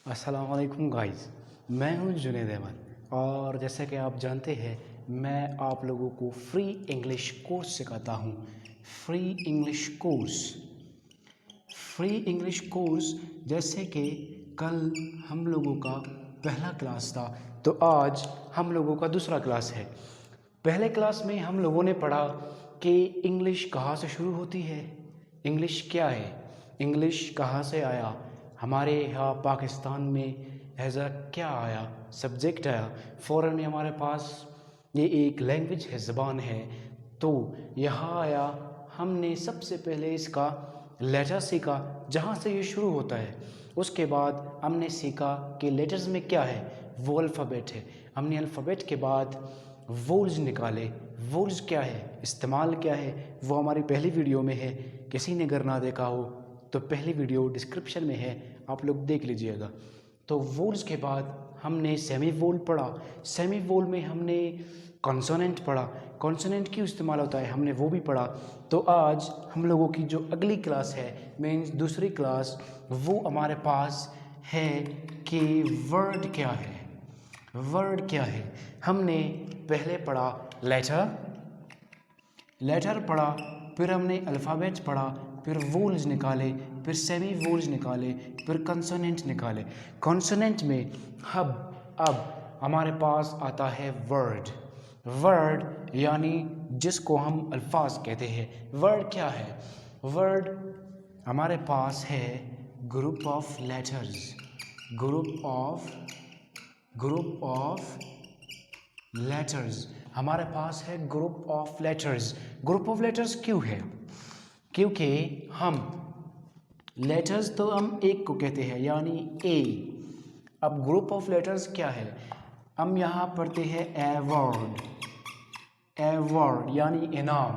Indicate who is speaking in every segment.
Speaker 1: अस्सलाम वालेकुम गाइस। मैं हूं जुनैद अहमद और जैसे कि आप जानते हैं मैं आप लोगों को फ्री इंग्लिश कोर्स सिखाता हूं। Free English course free English course जैसे कि कल हम लोगों का पहला क्लास था तो आज हम लोगों का दूसरा क्लास है। पहले क्लास में हम लोगों ने पढ़ा कि इंग्लिश कहाँ से शुरू होती है, इंग्लिश क्या है, इंग्लिश कहाँ से आया, हमारे यहाँ पाकिस्तान में एज अ क्या आया, सब्जेक्ट आया, फ़ौरन में हमारे पास ये एक लैंग्वेज है, ज़बान है, तो यहाँ आया। हमने सबसे पहले इसका लेटर सीखा जहाँ से ये शुरू होता है। उसके बाद हमने सीखा कि लेटर्स में क्या है, वो अल्फ़ाबेट है। हमने अल्फ़ाबेट के बाद वोल्स निकाले, वोल्स क्या है, इस्तेमाल क्या है, वो हमारी पहली वीडियो में है। किसी ने अगर ना देखा हो तो पहली वीडियो डिस्क्रिप्शन में है, आप लोग देख लीजिएगा। तो वोल्स के बाद हमने सेमी वोल पढ़ा। सेमी वोल में हमने कॉन्सोनेंट पढ़ा, कॉन्सोनेंट क्यों इस्तेमाल होता है हमने वो भी पढ़ा। तो आज हम लोगों की जो अगली क्लास है मीन्स दूसरी क्लास, वो हमारे पास है कि वर्ड क्या है, वर्ड क्या है। हमने पहले पढ़ा लेटर, लेटर पढ़ा, फिर हमने अल्फ़ाबेट पढ़ा, फिर वोल्स निकाले, फिर सेमी वोल्स निकाले, फिर कंसोनेंट निकाले। कंसोनेंट में अब हमारे पास आता है वर्ड। वर्ड यानी जिसको हम अल्फाज कहते हैं। वर्ड क्या है? वर्ड हमारे पास है group of letters, group of letters. हमारे पास है group of letters. Group of letters क्यों है? क्योंकि हम लेटर्स तो हम एक को कहते हैं यानी ए। अब ग्रुप ऑफ लेटर्स क्या है? हम यहाँ पढ़ते हैं ए वर्ड, ए वर्ड यानी इनाम।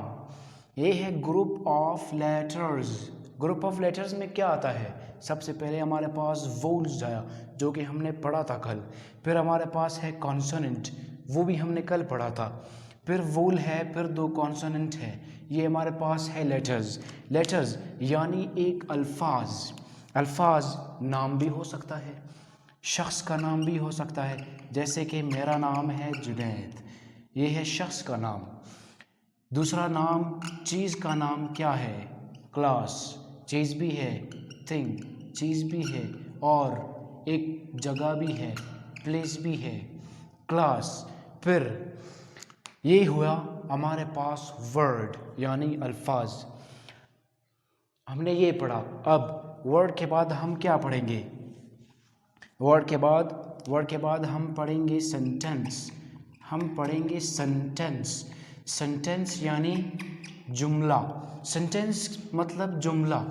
Speaker 1: ये है group of letters. Group of letters में क्या आता है? सबसे पहले हमारे पास वोल्स आया जो कि हमने पढ़ा था कल। फिर हमारे पास है कॉन्सोनेंट, वो भी हमने कल पढ़ा था। फिर वोल है, फिर दो कॉन्सोनेंट है। ये हमारे पास है लेटर्स। लेटर्स यानी एक अल्फाज। अल्फाज नाम भी हो सकता है, शख्स का नाम भी हो सकता है, जैसे कि मेरा नाम है जुनैद, ये है शख्स का नाम। दूसरा नाम, चीज़ का नाम क्या है? क्लास, चीज़ भी है, थिंग, चीज़ भी है, और एक जगह भी है, प्लेस भी है, क्लास। फिर ये हुआ हमारे पास वर्ड यानी अल्फाज। हमने ये पढ़ा। अब वर्ड के बाद हम क्या पढ़ेंगे? वर्ड के बाद हम पढ़ेंगे सेंटेंस। हम पढ़ेंगे सेंटेंस। सेंटेंस यानी जुमला। सेंटेंस मतलब जुमला।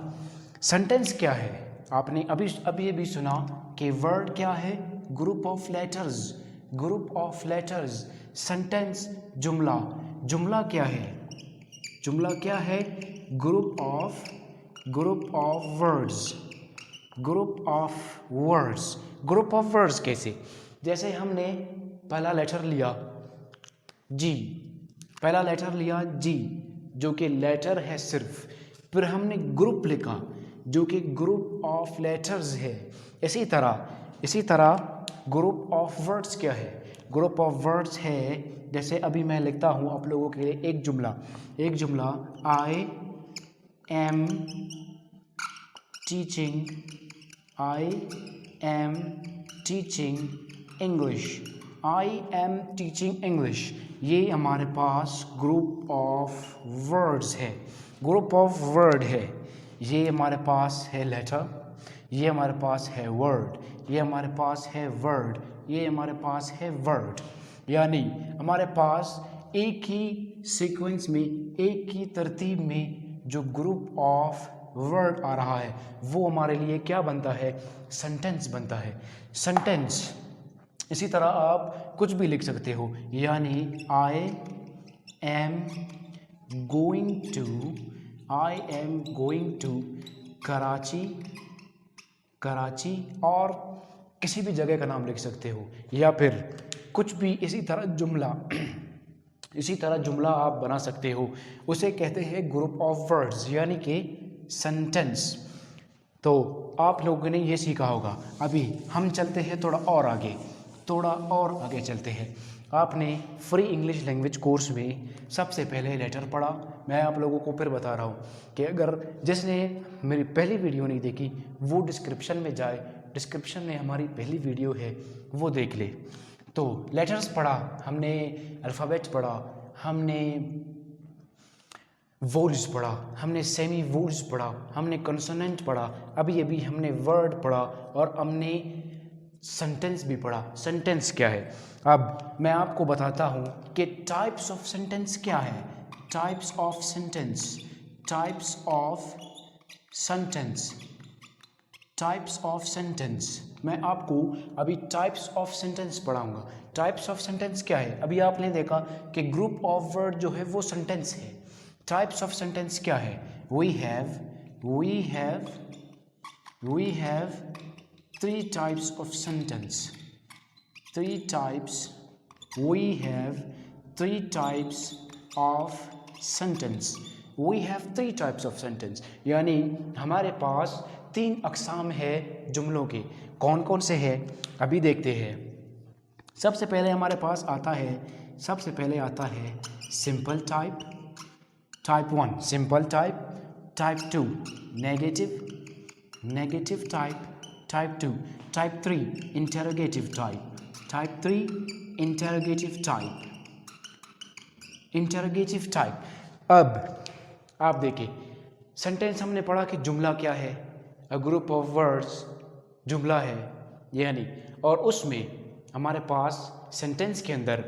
Speaker 1: सेंटेंस क्या है? आपने अभी अभी सुना कि वर्ड क्या है? Group of letters, group of letters. Sentence जुमला। जुमला क्या है? जुमला क्या है? Group of words, group of words. Group of words कैसे? जैसे हमने पहला लेटर लिया जी, पहला लेटर लिया जी जो कि लेटर है सिर्फ। फिर हमने ग्रुप लिखा जो कि ग्रुप ऑफ लेटर्स है। इसी तरह ग्रुप ऑफ वर्ड्स क्या है? ग्रुप ऑफ वर्ड्स है, जैसे अभी मैं लिखता हूँ आप लोगों के लिए एक जुमला, I am teaching, I am teaching English, I am teaching English. ये हमारे पास ग्रुप ऑफ वर्ड्स है, ग्रुप ऑफ वर्ड है। ये हमारे पास है लेटर, ये हमारे पास है वर्ड, ये हमारे पास है वर्ड, ये हमारे पास है वर्ड। यानी हमारे पास एक ही सीक्वेंस में, एक ही तरतीब में जो ग्रुप ऑफ वर्ड आ रहा है वो हमारे लिए क्या बनता है? सेंटेंस बनता है। सेंटेंस। इसी तरह आप कुछ भी लिख सकते हो, यानी I am going to Karachi, और किसी भी जगह का नाम लिख सकते हो, या फिर कुछ भी इसी तरह जुमला आप बना सकते हो। उसे कहते हैं ग्रुप ऑफ वर्ड्स यानी कि सेंटेंस। तो आप लोगों ने ये सीखा होगा। अभी हम चलते हैं थोड़ा और आगे चलते हैं। आपने फ्री इंग्लिश लैंग्वेज कोर्स में सबसे पहले लेटर पढ़ा। मैं आप लोगों को फिर बता रहा हूँ कि अगर जिसने मेरी पहली वीडियो नहीं देखी वो डिस्क्रिप्शन में जाए, डिस्क्रिप्शन में हमारी पहली वीडियो है वो देख ले। तो लेटर्स पढ़ा हमने, अल्फ़ाबेट पढ़ा हमने, वोल्स पढ़ा हमने, सेमी वोल्स पढ़ा हमने, कंसोनेंट पढ़ा, अभी अभी हमने वर्ड पढ़ा और हमने सेंटेंस भी पढ़ा। सेंटेंस क्या है अब मैं आपको बताता हूँ कि टाइप्स ऑफ सेंटेंस क्या है। Types of sentence, types of sentence, types of sentence. मैं आपको अभी टाइप्स ऑफ सेंटेंस पढ़ाऊंगा। टाइप्स ऑफ सेंटेंस क्या है? अभी आपने देखा कि ग्रुप ऑफ वर्ड जो है वो सेंटेंस है। टाइप्स ऑफ सेंटेंस क्या है? We have three types of sentence. Three types. We have three types of sentence. We have three types of sentence. यानी हमारे पास 3 अक़साम है जुमलों के। कौन कौन से हैं अभी देखते हैं। सबसे पहले हमारे पास आता है simple type, type 1 simple type, type 2 negative type, type 2, type 3 interrogative type, type 3 interrogative type. अब आप देखिए सेंटेंस हमने पढ़ा कि जुमला क्या है, अ ग्रुप ऑफ वर्ड्स जुमला है यानी, और उसमें हमारे पास सेंटेंस के अंदर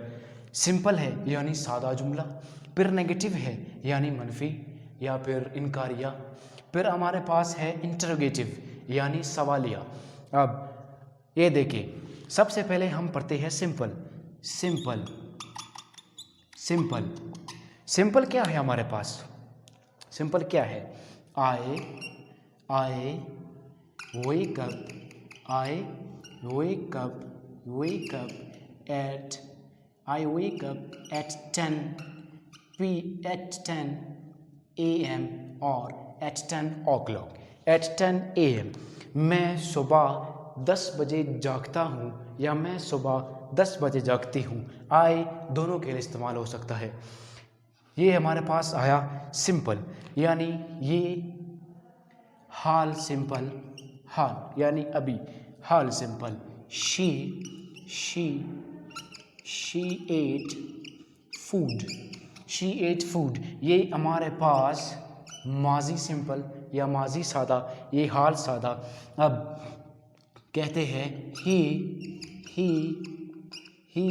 Speaker 1: सिंपल है यानी सादा जुमला, फिर नेगेटिव है यानी मनफी या फिर इनकारिया, फिर हमारे पास है इंटरोगेटिव यानी सवालिया। अब ये देखिए सबसे पहले हम पढ़ते हैं सिंपल क्या है हमारे पास? सिंपल क्या है? आई वेक अप एट 10 AM और at 10 o'clock, at 10 AM। मैं सुबह 10 बजे जागता हूँ या मैं सुबह 10 बजे जागती हूँ। आई दोनों के लिए इस्तेमाल हो सकता है। ये हमारे पास आया सिंपल यानी ये हाल, सिंपल हाल यानी अभी हाल सिंपल। शी एट फूड, ये हमारे पास माजी सिंपल या माजी सादा, ये हाल सादा। अब कहते हैं he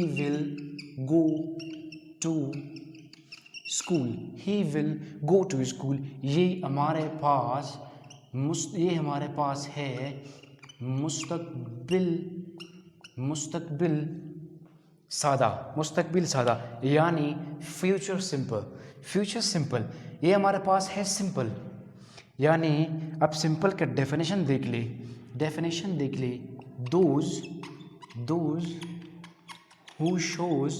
Speaker 1: will go to school, ये हमारे पास है मुस्तकबिल सादा यानी फ्यूचर सिंपल। ये हमारे पास है सिंपल यानी, अब सिंपल का डेफिनेशन देख ले। Those who shows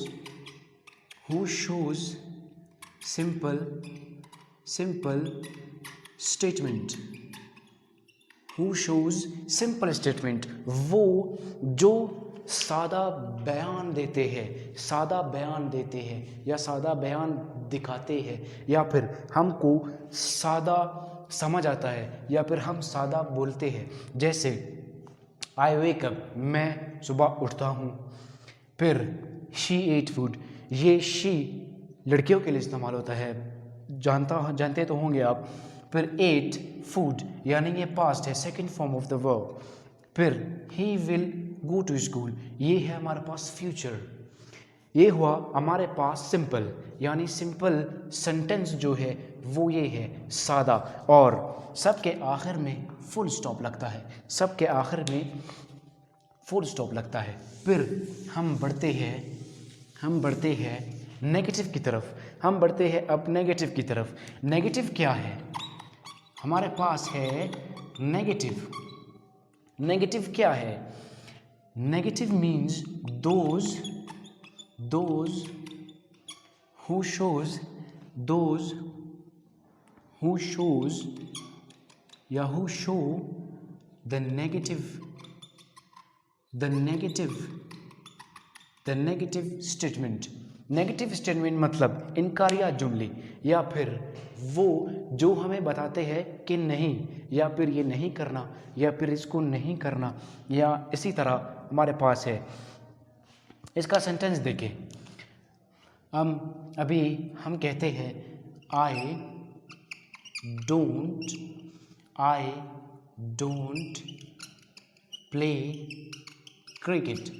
Speaker 1: simple statement, वो जो सादा बयान देते हैं या सादा बयान दिखाते हैं या फिर हमको सादा समझ आता है या फिर हम सादा बोलते हैं। जैसे आई वेक अप, मैं सुबह उठता हूँ। फिर शी एट फूड, ये शी लड़कियों के लिए इस्तेमाल होता है, जानते तो होंगे आप। फिर एट फूड यानी ये पास्ट है, second form of the verb. फिर he will go to school, ये है हमारे पास फ्यूचर। ये हुआ हमारे पास सिंपल यानी सिंपल सेंटेंस जो है वो ये है सादा, और सबके आखिर में फुल स्टॉप लगता है। फिर हम बढ़ते हैं नेगेटिव की तरफ। अब नेगेटिव क्या है? हमारे पास है नेगेटिव क्या है? Negative means those who shows या who show the negative statement. Negative statement मतलब इनकारिया जुमले, या फिर वो जो हमें बताते हैं कि नहीं, या फिर ये नहीं करना, या फिर इसको नहीं करना, या इसी तरह हमारे पास है। इसका सेंटेंस देखें। हम कहते हैं I don't play cricket.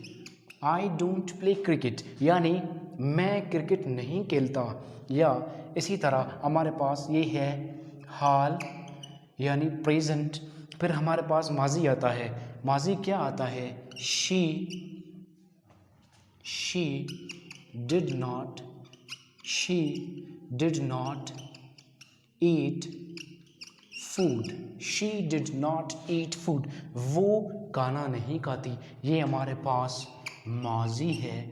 Speaker 1: I don't play cricket यानी मैं क्रिकेट नहीं खेलता। या इसी तरह हमारे पास ये है हाल यानी प्रेजेंट। फिर हमारे पास माजी आता है। माजी क्या आता है? She did not eat food. She did not eat food, वो खाना नहीं खाती। ये हमारे पास माजी है।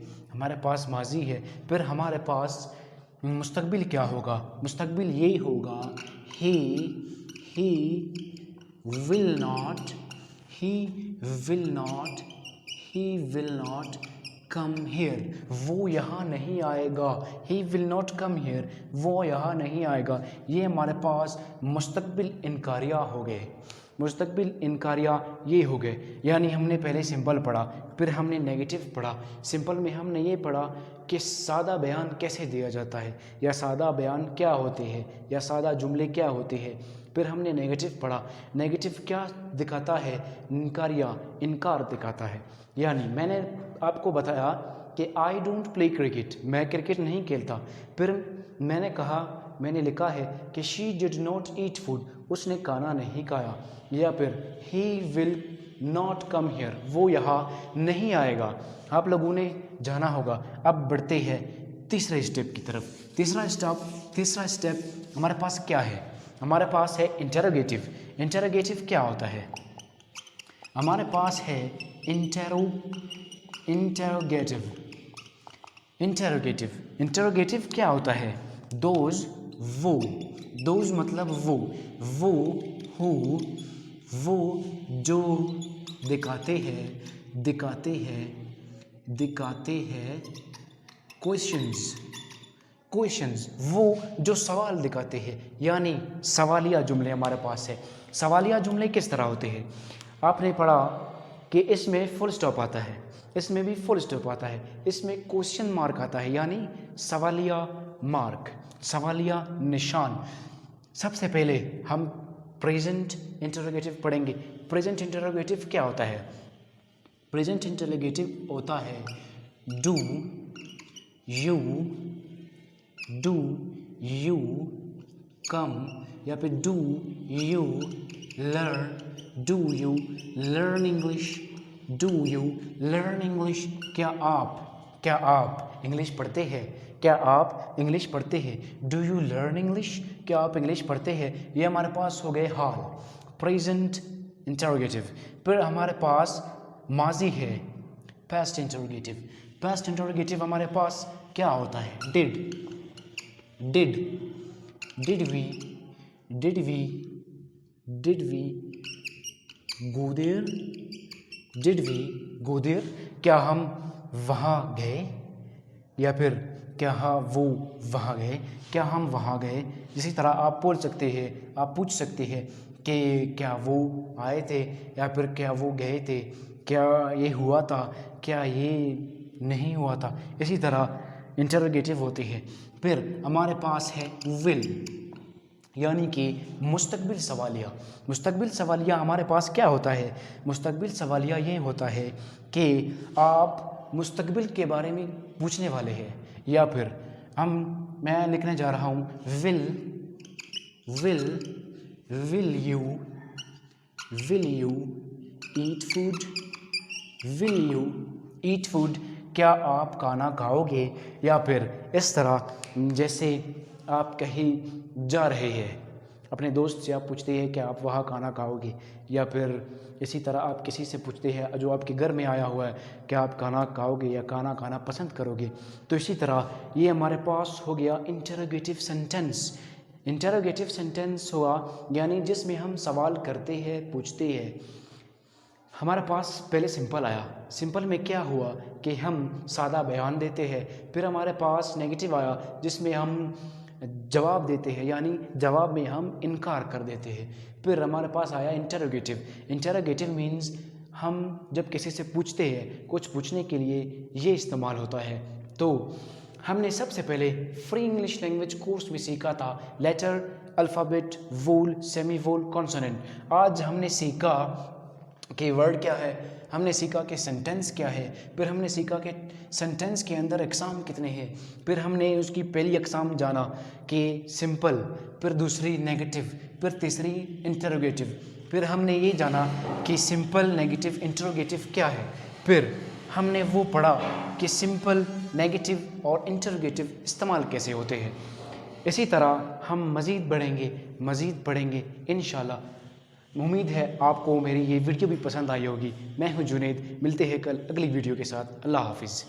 Speaker 1: फिर हमारे पास मुस्तकबिल क्या होगा? मुस्तकबिल ये होगा he will not come here। वो यहाँ नहीं आएगा। he will not come here, वो यहाँ नहीं आएगा। ये हमारे पास मुस्तकबिल इनकारिया हो गए। मुस्तकबिल इनकारिया ये हो गए। यानी हमने पहले सिंपल पढ़ा, फिर हमने नेगेटिव पढ़ा। सिंपल में हमने ये पढ़ा कि सादा बयान कैसे दिया जाता है, या सादा बयान क्या होते हैं, या सादा जुमले क्या होते हैं। फिर हमने नेगेटिव पढ़ा। नेगेटिव क्या दिखाता है? इनकारिया, इनकार दिखाता है। यानी मैंने आपको बताया कि आई डोंट प्ले क्रिकेट, मैं क्रिकेट नहीं खेलता। फिर मैंने लिखा है कि she did not eat food, उसने खाना नहीं खाया। या फिर he will not come here, वो यहाँ नहीं आएगा। आप लोगों ने जाना होगा। अब बढ़ते हैं तीसरे स्टेप की तरफ। तीसरा स्टेप हमारे पास क्या है? हमारे पास है इंटरोगेटिव। इंटरोगेटिव क्या होता है? हमारे पास है इंटरोगेटिव क्या होता है? दोज, वो। दोज मतलब वो हु, वो जो दिखाते हैं क्वेश्चंस, वो जो सवाल दिखाते हैं। यानी सवालिया जुमले हमारे पास है। सवालिया जुमले किस तरह होते हैं? आपने पढ़ा कि इसमें फुल स्टॉप आता है, इसमें भी फुल स्टॉप आता है, इसमें क्वेश्चन मार्क आता है, यानी सवालिया मार्क, सवालिया निशान। सबसे पहले हम प्रेजेंट इंटरोगेटिव पढ़ेंगे। प्रेजेंट इंटरोगेटिव क्या होता है? प्रेजेंट इंटरोगेटिव होता है डू यू कम, या फिर डू यू लर्न इंग्लिश। क्या आप इंग्लिश पढ़ते हैं? Do you learn English? क्या आप इंग्लिश पढ़ते हैं? ये हमारे पास हो गए हाल, प्रेजेंट इंटरोगेटिव। फिर हमारे पास माजी है, पास्ट इंटरोगेटिव हमारे पास क्या होता है? Did we go there? क्या हम वहाँ गए? या फिर क्या वो वहाँ गए? क्या हम वहाँ गए? इसी तरह आप पूछ सकते हैं कि क्या वो आए थे, या फिर क्या वो गए थे, क्या ये हुआ था, क्या ये नहीं हुआ था। इसी तरह इंटरोगेटिव होती है। फिर हमारे पास है विल, यानी कि मुस्तकबिल सवालिया हमारे पास क्या होता है? मुस्तकबिल सवालिया ये होता है कि आप मुस्तकबिल के बारे में पूछने वाले हैं। या फिर मैं लिखने जा रहा हूँ विल यू ईट फूड? क्या आप खाना खाओगे? या फिर इस तरह जैसे आप कहीं जा रहे हैं, अपने दोस्त से आप पूछते हैं कि आप वहाँ खाना खाओगे। या फिर इसी तरह आप किसी से पूछते हैं जो आपके घर में आया हुआ है कि आप खाना खाओगे या खाना खाना पसंद करोगे। तो इसी तरह ये हमारे पास हो गया इंटरोगेटिव सेंटेंस हुआ, यानी जिसमें हम सवाल करते हैं, पूछते हैं। हमारे पास पहले सिंपल आया, सिंपल में क्या हुआ कि हम सादा बयान देते हैं, फिर हमारे पास नेगेटिव आया जिसमें हम जवाब देते हैं, यानी जवाब में हम इनकार कर देते हैं। फिर हमारे पास आया इंटरोगेटिव। इंटरोगेटिव मीन्स हम जब किसी से पूछते हैं, कुछ पूछने के लिए ये इस्तेमाल होता है। तो हमने सबसे पहले फ्री इंग्लिश लैंग्वेज कोर्स में सीखा था लेटर, अल्फ़ाबेट, वोल, सेमी वोल, कॉन्सोनेंट। आज हमने सीखा कि वर्ड क्या है, हमने सीखा कि सेंटेंस क्या है, फिर हमने सीखा कि सेंटेंस के अंदर अक़साम कितने हैं, फिर हमने उसकी पहली अक़साम जाना कि सिंपल, फिर दूसरी नेगेटिव, फिर तीसरी इंटरोगेटिव, फिर हमने ये जाना कि सिंपल, नेगेटिव, इंटरोगेटिव क्या है, फिर हमने वो पढ़ा कि सिंपल, नेगेटिव और इंटरोगेटिव इस्तेमाल कैसे होते हैं। इसी तरह हम मज़ीद पढ़ेंगे इंशाल्लाह। उम्मीद है आपको मेरी ये वीडियो भी पसंद आई होगी। मैं हूँ जुनैद, मिलते हैं कल अगली वीडियो के साथ। अल्लाह हाफिज़।